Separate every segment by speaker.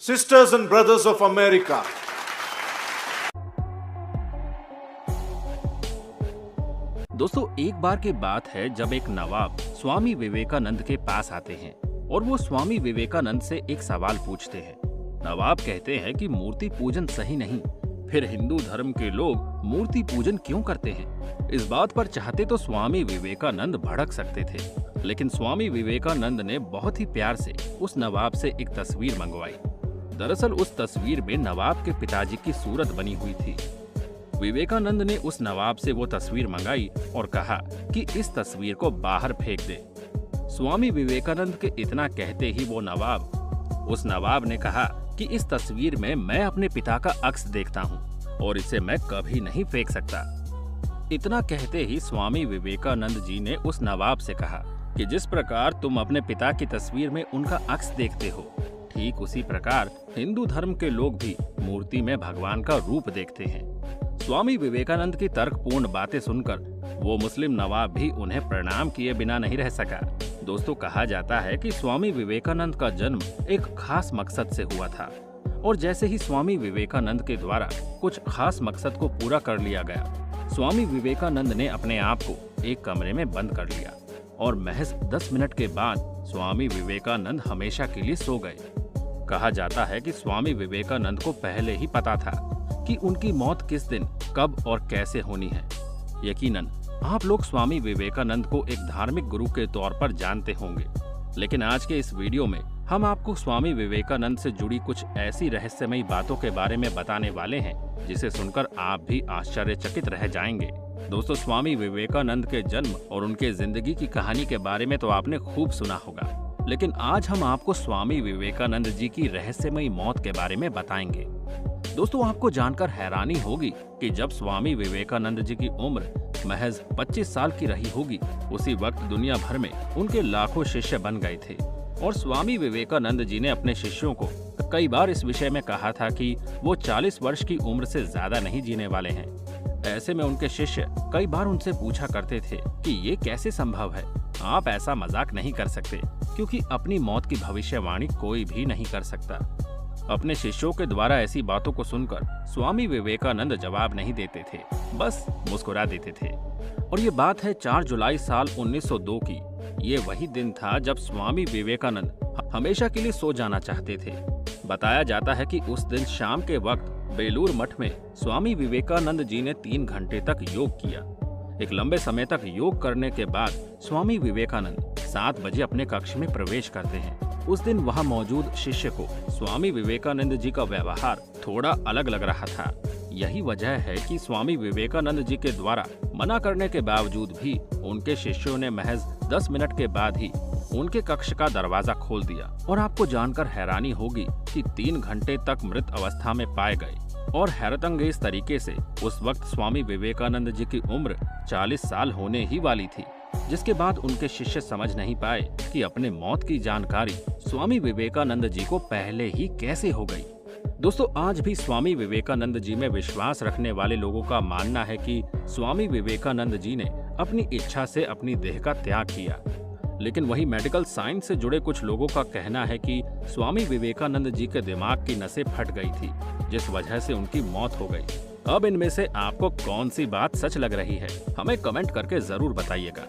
Speaker 1: Sisters and brothers of America,
Speaker 2: दोस्तों, एक बार की बात है जब एक नवाब स्वामी विवेकानंद के पास आते हैं और वो स्वामी विवेकानंद से एक सवाल पूछते हैं। नवाब कहते हैं कि मूर्ति पूजन सही नहीं, फिर हिंदू धर्म के लोग मूर्ति पूजन क्यों करते हैं? इस बात पर चाहते तो स्वामी विवेकानंद भड़क सकते थे, लेकिन स्वामी विवेकानंद ने बहुत ही प्यार से उस नवाब से एक तस्वीर मंगवाई। दरअसल उस तस्वीर में नवाब के पिताजी की सूरत बनी हुई थी। विवेकानंद ने उस नवाब से वो तस्वीर मंगाई और कहा कि इस तस्वीर को बाहर फेंक दे। स्वामी विवेकानंद के इतना कहते ही उस नवाब ने कहा कि इस तस्वीर में मैं अपने पिता का अक्स देखता हूँ और इसे मैं कभी नहीं फेंक सकता। इतना कहते ही स्वामी विवेकानंद जी ने उस नवाब से कहा कि जिस प्रकार तुम अपने पिता की तस्वीर में उनका अक्स देखते हो, ठीक उसी प्रकार हिंदू धर्म के लोग भी मूर्ति में भगवान का रूप देखते हैं। स्वामी विवेकानंद की तर्कपूर्ण बातें सुनकर वो मुस्लिम नवाब भी उन्हें प्रणाम किए बिना नहीं रह सका। दोस्तों, कहा जाता है कि स्वामी विवेकानंद का जन्म एक खास मकसद से हुआ था और जैसे ही स्वामी विवेकानंद के द्वारा कुछ खास मकसद को पूरा कर लिया गया, स्वामी विवेकानंद ने अपने आप को एक कमरे में बंद कर लिया और महज 10 मिनट के बाद स्वामी विवेकानंद हमेशा के लिए सो गए। कहा जाता है कि स्वामी विवेकानंद को पहले ही पता था कि उनकी मौत किस दिन, कब और कैसे होनी है। यकीनन आप लोग स्वामी विवेकानंद को एक धार्मिक गुरु के तौर पर जानते होंगे, लेकिन आज के इस वीडियो में हम आपको स्वामी विवेकानंद से जुड़ी कुछ ऐसी रहस्यमयी बातों के बारे में बताने वाले हैं जिसे सुनकर आप भी आश्चर्यचकित रह जाएंगे। दोस्तों, स्वामी विवेकानंद के जन्म और उनके जिंदगी की कहानी के बारे में तो आपने खूब सुना होगा, लेकिन आज हम आपको स्वामी विवेकानंद जी की रहस्यमयी मौत के बारे में बताएंगे। दोस्तों, आपको जानकर हैरानी होगी कि जब स्वामी विवेकानंद जी की उम्र महज 25 साल की रही होगी, उसी वक्त दुनिया भर में उनके लाखों शिष्य बन गए थे और स्वामी विवेकानंद जी ने अपने शिष्यों को कई बार इस विषय में कहा था कि वो 40 वर्ष की उम्र से ज्यादा नहीं जीने वाले हैं। ऐसे में उनके शिष्य कई बार उनसे पूछा करते थे कि ये कैसे संभव है, आप ऐसा मजाक नहीं कर सकते, क्योंकि अपनी मौत की भविष्यवाणी कोई भी नहीं कर सकता। अपने शिष्यों के द्वारा ऐसी बातों को सुनकर स्वामी विवेकानंद जवाब नहीं देते थे, बस मुस्कुरा देते थे। और ये बात है 4 जुलाई साल 1902 की। ये वही दिन था जब स्वामी विवेकानंद हमेशा के लिए सो जाना चाहते थे। बताया जाता है कि उस दिन शाम के वक्त बेलूर मठ में स्वामी विवेकानंद जी ने 3 घंटे तक योग किया। एक लंबे समय तक योग करने के बाद स्वामी विवेकानंद 7 बजे अपने कक्ष में प्रवेश करते हैं। उस दिन वहां मौजूद शिष्य को स्वामी विवेकानंद जी का व्यवहार थोड़ा अलग लग रहा था। यही वजह है कि स्वामी विवेकानंद जी के द्वारा मना करने के बावजूद भी उनके शिष्यों ने महज 10 मिनट के बाद ही उनके कक्ष का दरवाजा खोल दिया। और आपको जानकर हैरानी होगी कि 3 घंटे तक मृत अवस्था में पाए गए। और हैरतअंगेज तरीके से उस वक्त स्वामी विवेकानंद जी की उम्र 40 साल होने ही वाली थी, जिसके बाद उनके शिष्य समझ नहीं पाए कि अपने मौत की जानकारी स्वामी विवेकानंद जी को पहले ही कैसे हो गई। दोस्तों, आज भी स्वामी विवेकानंद जी में विश्वास रखने वाले लोगों का मानना है कि स्वामी विवेकानंद जी ने अपनी इच्छा से अपनी देह का त्याग किया, लेकिन वही मेडिकल साइंस से जुड़े कुछ लोगों का कहना है कि स्वामी विवेकानंद जी के दिमाग की नसें फट गई थी, जिस वजह से उनकी मौत हो गई। अब इनमें से आपको कौन सी बात सच लग रही है, हमें कमेंट करके जरूर बताइएगा।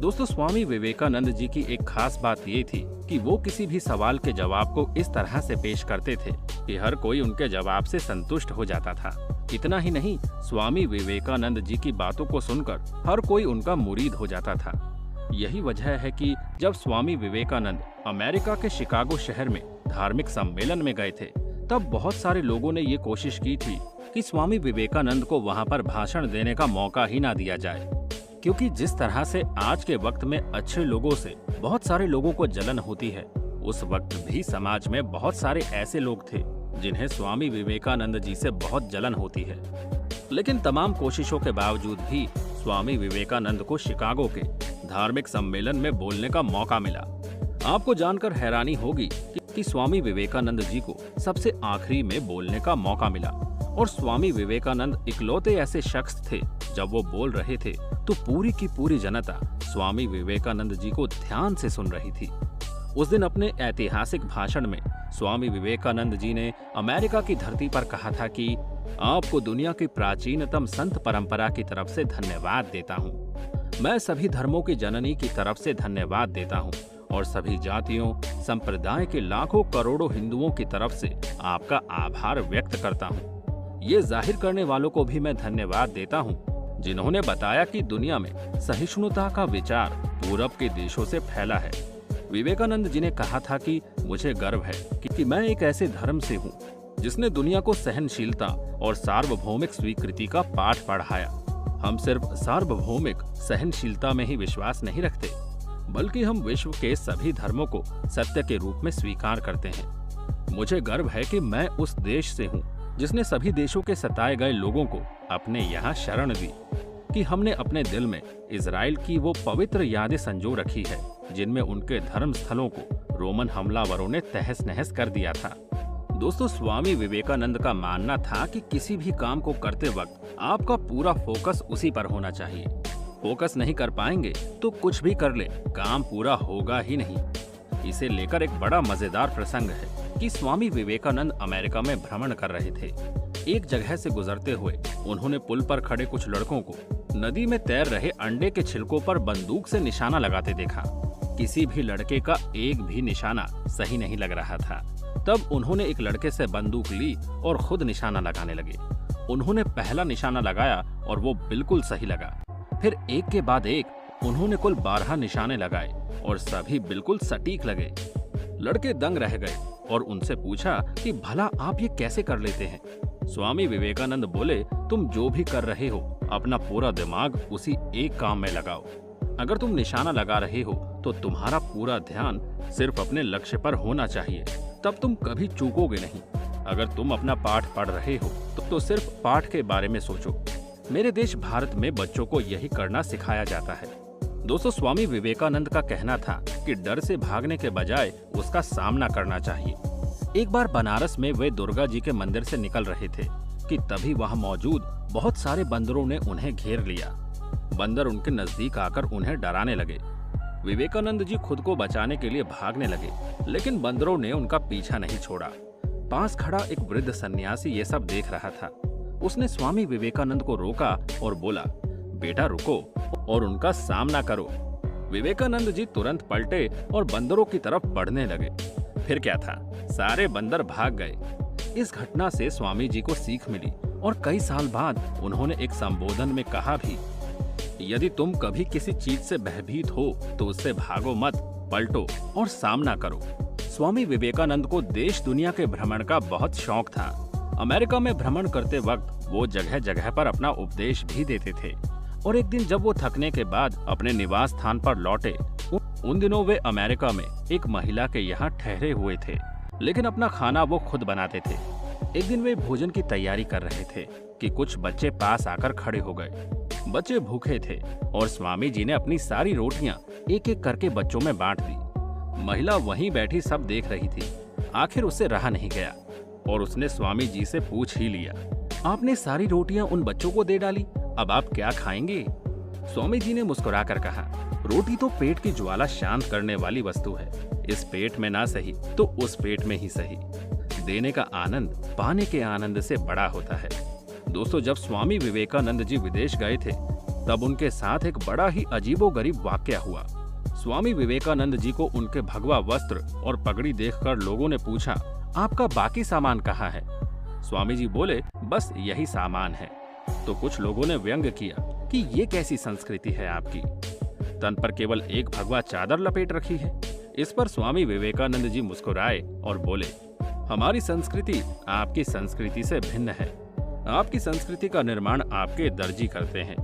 Speaker 2: दोस्तों, स्वामी विवेकानंद जी की एक खास बात ये थी कि वो किसी भी सवाल के जवाब को इस तरह से पेश करते थे कि हर कोई उनके जवाब से संतुष्ट हो जाता था। इतना ही नहीं, स्वामी विवेकानंद जी की बातों को सुनकर हर कोई उनका मुरीद हो जाता था। यही वजह है कि जब स्वामी विवेकानंद अमेरिका के शिकागो शहर में धार्मिक सम्मेलन में गए थे, तब बहुत सारे लोगों ने ये कोशिश की थी कि स्वामी विवेकानंद को वहां पर भाषण देने का मौका ही ना दिया जाए, क्योंकि जिस तरह से आज के वक्त में अच्छे लोगों से बहुत सारे लोगों को जलन होती है, उस वक्त भी समाज में बहुत सारे ऐसे लोग थे जिन्हें स्वामी विवेकानंद जी से बहुत जलन होती है। लेकिन तमाम कोशिशों के बावजूद भी स्वामी विवेकानंद को शिकागो के धार्मिक सम्मेलन में बोलने का मौका मिला। आपको जानकर हैरानी होगी कि स्वामी विवेकानंद जी को सबसे आखिरी में बोलने का मौका मिला और स्वामी विवेकानंद इकलौते ऐसे शख्स थे, जब वो बोल रहे थे तो पूरी की पूरी जनता स्वामी विवेकानंद जी को ध्यान से सुन रही थी। उस दिन अपने ऐतिहासिक भाषण में स्वामी विवेकानंद जी ने अमेरिका की धरती पर कहा था कि आपको दुनिया की प्राचीनतम संत परंपरा की तरफ से धन्यवाद देता हूँ। मैं सभी धर्मों की जननी की तरफ से धन्यवाद देता हूँ और सभी जातियों संप्रदाय के लाखों करोड़ों हिंदुओं की तरफ से आपका आभार व्यक्त करता हूँ। ये जाहिर करने वालों को भी मैं धन्यवाद देता हूँ जिन्होंने बताया कि दुनिया में सहिष्णुता का विचार पूरब के देशों से फैला है। विवेकानंद जी ने कहा था कि मुझे गर्व है कि मैं एक ऐसे धर्म से हूँ जिसने दुनिया को सहनशीलता और सार्वभौमिक स्वीकृति का पाठ पढ़ाया। हम सिर्फ सार्वभौमिक सहनशीलता में ही विश्वास नहीं रखते, बल्कि हम विश्व के सभी धर्मों को सत्य के रूप में स्वीकार करते हैं। मुझे गर्व है कि मैं उस देश से हूँ जिसने सभी देशों के सताए गए लोगों को अपने यहाँ शरण दी, कि हमने अपने दिल में इजराइल की वो पवित्र यादें संजो रखी है जिनमें उनके धर्म स्थलों को रोमन हमलावरों ने तहस नहस कर दिया था। दोस्तों, स्वामी विवेकानंद का मानना था कि किसी भी काम को करते वक्त आपका पूरा फोकस उसी पर होना चाहिए। फोकस नहीं कर पाएंगे तो कुछ भी कर ले, काम पूरा होगा ही नहीं। इसे लेकर एक बड़ा मजेदार प्रसंग है कि स्वामी विवेकानंद अमेरिका में भ्रमण कर रहे थे। एक जगह से गुजरते हुए उन्होंने पुल पर खड़े कुछ लड़कों को नदी में तैर रहे अंडे के छिलकों पर बंदूक से निशाना लगाते देखा। किसी भी लड़के का एक भी निशाना सही नहीं लग रहा था। तब उन्होंने एक लड़के से बंदूक ली और खुद निशाना लगाने लगे। उन्होंने पहला निशाना लगाया और वो बिल्कुल सही लगा। फिर एक के बाद एक उन्होंने कुल 12 निशाने लगाए और सभी बिल्कुल सटीक लगे। लड़के दंग रह गए और उनसे पूछा कि भला आप ये कैसे कर लेते हैं? स्वामी विवेकानंद बोले, तुम जो भी कर रहे हो अपना पूरा दिमाग उसी एक काम में लगाओ। अगर तुम निशाना लगा रहे हो तो तुम्हारा पूरा ध्यान सिर्फ अपने लक्ष्य पर होना चाहिए, तब तुम कभी चूकोगे नहीं। अगर तुम अपना पाठ पढ़ रहे हो तो सिर्फ पाठ के बारे में सोचो। मेरे देश भारत में बच्चों को यही करना सिखाया जाता है। दोस्तों, स्वामी विवेकानंद का कहना था कि डर से भागने के बजाय उसका सामना करना चाहिए। एक बार बनारस में वे दुर्गा जी के मंदिर से निकल रहे थे कि तभी वहां मौजूद बहुत सारे बंदरों ने उन्हें घेर लिया। बंदर उनके नजदीक आकर उन्हें डराने लगे। विवेकानंद जी खुद को बचाने के लिए भागने लगे, लेकिन बंदरों ने उनका पीछा नहीं छोड़ा। पास खड़ा एक वृद्ध सन्यासी ये सब देख रहा था। उसने स्वामी विवेकानंद को रोका और बोला, बेटा रुको और उनका सामना करो। विवेकानंद जी तुरंत पलटे और बंदरों की तरफ बढ़ने लगे। फिर क्या था, सारे बंदर भाग गए। इस घटना से स्वामी जी को सीख मिली और कई साल बाद उन्होंने एक संबोधन में कहा भी, यदि तुम कभी किसी चीज से भयभीत हो तो उससे भागो मत, पलटो और सामना करो। स्वामी विवेकानंद को देश दुनिया के भ्रमण का बहुत शौक था। अमेरिका में भ्रमण करते वक्त वो जगह जगह पर अपना उपदेश भी देते थे। और एक दिन जब वो थकने के बाद अपने निवास स्थान पर लौटे, उन दिनों वे अमेरिका में एक महिला के यहाँ ठहरे हुए थे, लेकिन अपना खाना वो खुद बनाते थे। एक दिन वे भोजन की तैयारी कर रहे थे कि कुछ बच्चे पास आकर खड़े हो गए। बच्चे भूखे थे और स्वामी जी ने अपनी सारी रोटियां एक एक करके बच्चों में बांट दी। महिला वहीं बैठी सब देख रही थी। आखिर उससे रहा नहीं गया और उसने स्वामी जी से पूछ ही लिया, आपने सारी रोटियां उन बच्चों को दे डाली, अब आप क्या खाएंगे? स्वामी जी ने मुस्कुराकर कहा, रोटी तो पेट की ज्वाला शांत करने वाली वस्तु है। इस पेट में ना सही तो उस पेट में ही सही। देने का आनंद पाने के आनंद से बड़ा होता है। दोस्तों, जब स्वामी विवेकानंद जी विदेश गए थे तब उनके साथ एक बड़ा ही अजीबोगरीब वाकया हुआ। स्वामी विवेकानंद जी को उनके भगवा वस्त्र और पगड़ी देखकर लोगों ने पूछा, आपका बाकी सामान कहाँ है? स्वामी जी बोले, बस यही सामान है। तो कुछ लोगों ने व्यंग किया कि ये कैसी संस्कृति है आपकी, तन पर केवल एक भगवा चादर लपेट रखी है। इस पर स्वामी विवेकानंद जी मुस्कुराए और बोले, हमारी संस्कृति आपकी संस्कृति से भिन्न है। आपकी संस्कृति का निर्माण आपके दर्जी करते हैं,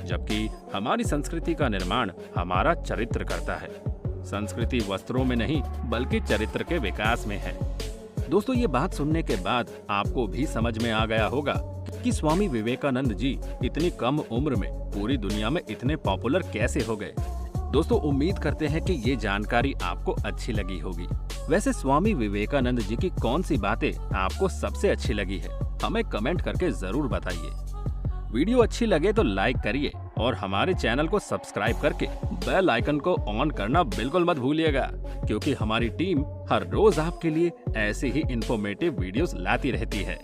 Speaker 2: जबकि हमारी संस्कृति का निर्माण हमारा चरित्र करता है। संस्कृति वस्त्रों में नहीं बल्कि चरित्र के विकास में है। दोस्तों, ये बात सुनने के बाद आपको भी समझ में आ गया होगा कि स्वामी विवेकानंद जी इतनी कम उम्र में पूरी दुनिया में इतने पॉपुलर कैसे हो गए। दोस्तों, उम्मीद करते हैं कि ये जानकारी आपको अच्छी लगी होगी। वैसे स्वामी विवेकानंद जी की कौन सी बातें आपको सबसे अच्छी लगी है, हमें कमेंट करके जरूर बताइए। वीडियो अच्छी लगे तो लाइक करिए और हमारे चैनल को सब्सक्राइब करके बेल आइकन को ऑन करना बिल्कुल मत भूलिएगा, क्योंकि हमारी टीम हर रोज आपके लिए ऐसे ही इंफॉर्मेटिव वीडियोस लाती रहती है।